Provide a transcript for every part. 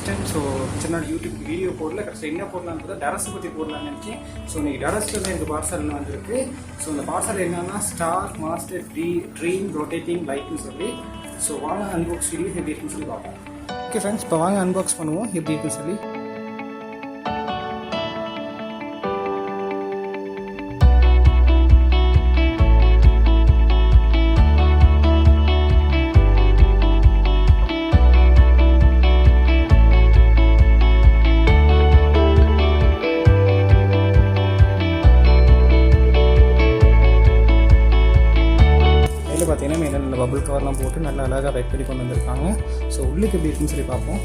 Time. So சின்ன YouTube video போடல, கடைசியில் என்ன போடலான்னு டரஸை பற்றி போடலான்னு நினச்சேன். ஸோ இன்றைக்கி டரஸில் தான் எனக்கு பார்சல் வந்திருக்கு. ஸோ இந்த பார்சல் என்னன்னா ஸ்டார் மாஸ்டர் ட்ரீம் ரொட்டேட்டிங் லைட்னு சொல்லி. ஸோ வாங்க அன்பாக்ஸ் வீடியோ எப்படி இருக்குன்னு சொல்லி பார்ப்போம். ஓகே ஃப்ரெண்ட்ஸ், இப்போ வாங்க அன்பாக்ஸ் பண்ணுவோம் எப்படி இருக்குன்னு சொல்லி. பார்த்தீங்கன்னா மேலே நல்ல பபுள் கவர்லாம் போட்டு நல்லா அழகாக பேக் பண்ணி கொண்டு வந்திருக்காங்க. ஸோ உள்ளுக்கு எப்படி இருக்குன்னு சொல்லி பார்ப்போம்.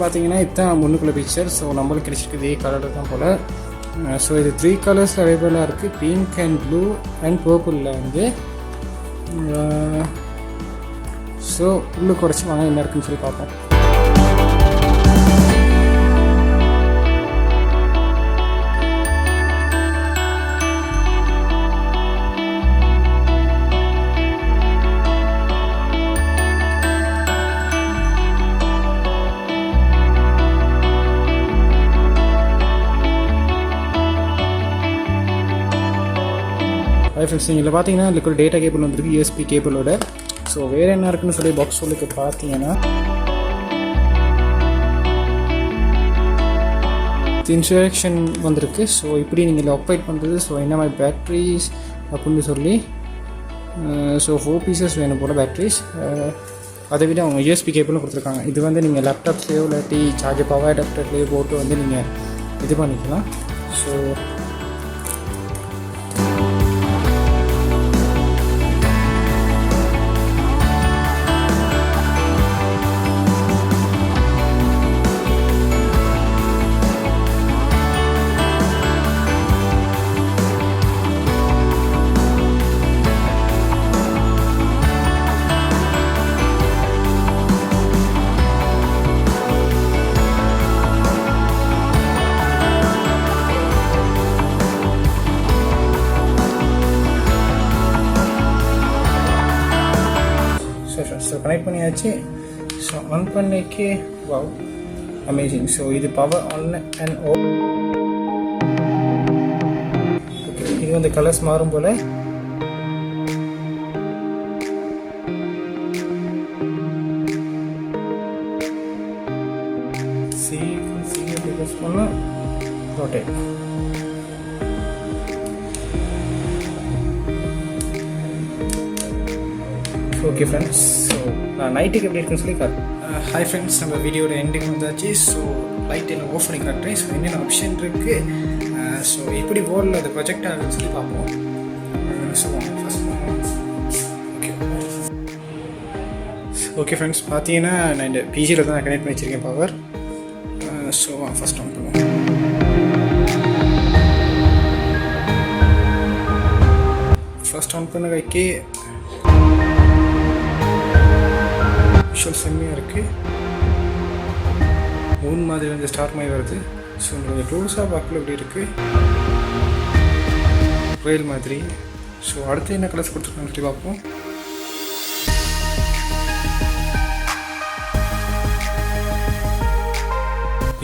பார்த்தீங்கன்னா இதுதான் முன்னுக்குள்ள பிக்சர். ஸோ நம்மளுக்கு கிடைச்சிருக்கு இதே கலர் தான் போல். ஸோ இது 3 கலர்ஸ் அவைலபிளாக இருக்குது. பிங்க் அண்ட் ப்ளூ அண்ட் பர்பிளில் வந்து. ஸோ உள்ளே குறைச்சி வாங்க என்ன இருக்குன்னு சொல்லி பார்ப்போம். ஃப்ரெண்ட்ஸ், இதில் பார்த்தீங்கன்னா இதுக்கு ஒரு டேட்டா கேபிள் வந்துருக்கு யூஎஸ்பி கேபிளோட. ஸோ வேறு என்ன இருக்குன்னு சொல்லி பாக்ஸ் சொல்லுக்கு பார்த்தீங்கன்னா இன்ஸ்ட்ரக்ஷன் வந்திருக்கு. ஸோ இப்படி நீங்கள் ஆப்ரேட் பண்ணுறது, ஸோ என்ன மாதிரி பேட்ரிஸ் அப்படின்னு சொல்லி. ஸோ 4 பீசஸ் வேணும் போல் பேட்ரிஸ். அதை விட அவங்க யூஎஸ்பி கேபிளும் கொடுத்துருக்காங்க. இது வந்து நீங்கள் லேப்டாப்ஸ்லேயோ இல்லாட்டி சார்ஜர் பவர் அடாப்டர்லேயோ போட்டு வந்து நீங்கள் இது பண்ணிக்கலாம். ஸோ கனெக்ட் பண்ணியாச்சு. ஸோ ஆன் பண்ணிக்கு வாவ் அமேசிங். ஸோ இது power on and off. Okay, இது வந்து கலர்ஸ் மாறும் போல். சி ப்ரெஸ் பண்ணால் ரொட்டேட். ஓகே ஃப்ரெண்ட்ஸ், ஸோ நான் நைட்டுக்கு எப்படி இருக்குன்னு சொல்லி காட்டுறேன். ஹாய் ஃப்ரெண்ட்ஸ், நம்ம வீடியோட எண்டிங் வந்தாச்சு. ஸோ லைட் எல்லாம் ஆஃப் பண்ணி காட்டுறேன். ஸோ என்னென்ன ஆப்ஷன் இருக்குது, ஸோ எப்படி போர்டில் அது ப்ரொஜெக்ட் ஆகுதுன்னு சொல்லி பார்ப்போம். ஸோ ஓகே ஃப்ரெண்ட்ஸ், பார்த்தீங்கன்னா நான் இந்த பிஜியில் தான் கனெக்ட் பண்ணி வச்சுருக்கேன் பவர். ஸோ ஃபஸ்ட் ஆன் பண்ணுவோம். ஃபஸ்ட் ஆன் பண்ண வைக்க விஷுவல் செம்மையாக இருக்குது. மூணு மாதிரி வந்து ஸ்டார் மாதிரி வருது. ஸோ கொஞ்சம் க்ளோஸாக பார்க்கல இப்படி இருக்குது, ரயில் மாதிரி. ஸோ அடுத்து என்ன கலர்ஸ் கொடுத்துருக்காங்க சொல்லி பார்ப்போம்.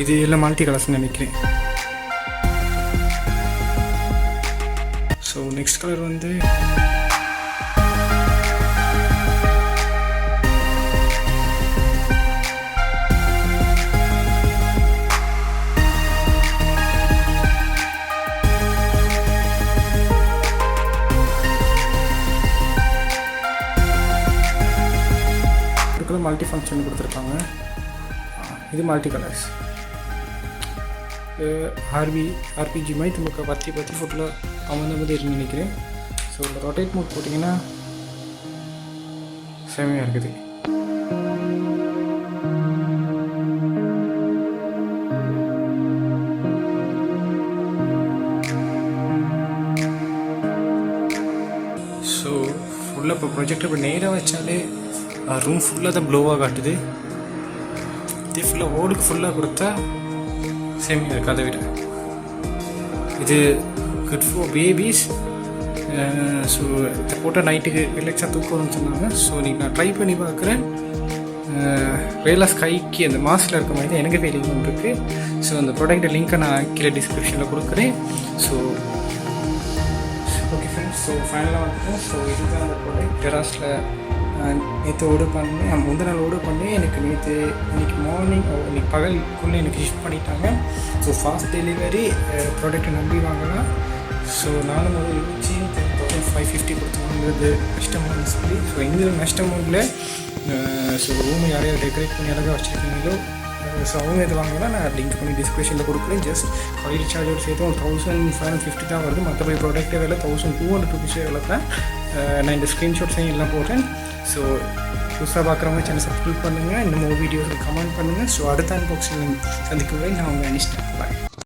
இது எல்லாம் மல்டி கலர்ஸ்ன்னு நினைக்கிறேன். ஸோ நெக்ஸ்ட் கலர் வந்து மல்டி ஃபங்க்ஷன் கொடுத்துருக்காங்க. இது மல்டி கலர்ஸ் ஆர்பிஜி மாதிரி நமக்கு பற்றி ஃபுட்டில் அவங்க வந்து இருக்குன்னு நினைக்கிறேன். ஸோ இந்த ரொட்டேட் மோட் போட்டிங்கன்னா செமையாக இருக்குது. ஸோ ஃபுல்லாக இப்போ ப்ரொஜெக்டர் இப்போ நேராக வச்சாலே ரூம் ஃபுல்லாக தான் ப்ளோவாக காட்டுது. இதே ஃபுல்லாக ஓடுக்கு ஃபுல்லாக கொடுத்தா செம்மையாக இருக்குது. அதை விட இது குட் ஃபார் பேபிஸ். ஸோ இதை போட்டால் நைட்டுக்கு ரிலாக்ஸாக தூக்கணும்னு சொன்னாங்க. ஸோ நீங்கள் நான் ட்ரை பண்ணி பார்க்குறேன். வேலா ஸ்கைக்கு அந்த மாஸ்கில் இருக்க மாதிரி தான் எனக்கு ஃபீலிங் ஒன்று இருக்குது. ஸோ அந்த ப்ராடக்ட் லிங்க்கை நான் கீழே டிஸ்கிரிப்ஷனில் கொடுக்குறேன். ஸோ ஓகே ஃப்ரெண்ட்ஸ், ஸோ ஃபைனலாக வந்துட்டோம். ஸோ இதுதான் அந்த ப்ராடக்ட். டெராஸில் நேற்று ஆர்டர் பண்ணேன், முந்தின நாள் ஆர்டர் பண்ணி எனக்கு இன்றைக்கி மார்னிங் இன்றைக்கி பகலுக்குள்ளே எனக்கு ஷிஃப்ட் பண்ணிட்டாங்க. ஸோ ஃபாஸ்ட் டெலிவரி ப்ராடக்ட்டை நம்பி வாங்கலாம். ஸோ நானும் ஒரு யோசிச்சு 10,550 கொடுத்து வாங்குறது கஷ்டமாக சொல்லி. ஸோ இந்த நஷ்டமோடில் ஸோ ரூமை யாரையாவது டெக்கரேட் பண்ணி அழகாக வச்சுருக்கீங்களோ ஸோ அவங்க இதை வாங்கினா நான் லிங்க் பண்ணி டிஸ்கிரிப்ஷனில் கொடுக்குறேன். ஜஸ்ட் காயில் சார்ஜோடு சேர்த்து 1,550 தான் வருது. மற்றபடி ப்ராடக்ட்டே வேலை 1,200 ருபீஸே வேலை தான். நான் இந்த ஸ்க்ரீன்ஷாட்ஸையும் எல்லாம் போடுறேன். ஸோ புதுசாக பார்க்குறவங்க சேனல் சப்ஸ்கிரைப் பண்ணுங்கள், இந்த வீடியோஸில் கமெண்ட் பண்ணுங்கள். ஸோ அடுத்த அன்பாக்சிங் சந்திக்கும் வரை நான் உங்கள் அனிஷ்டேன். பாய்.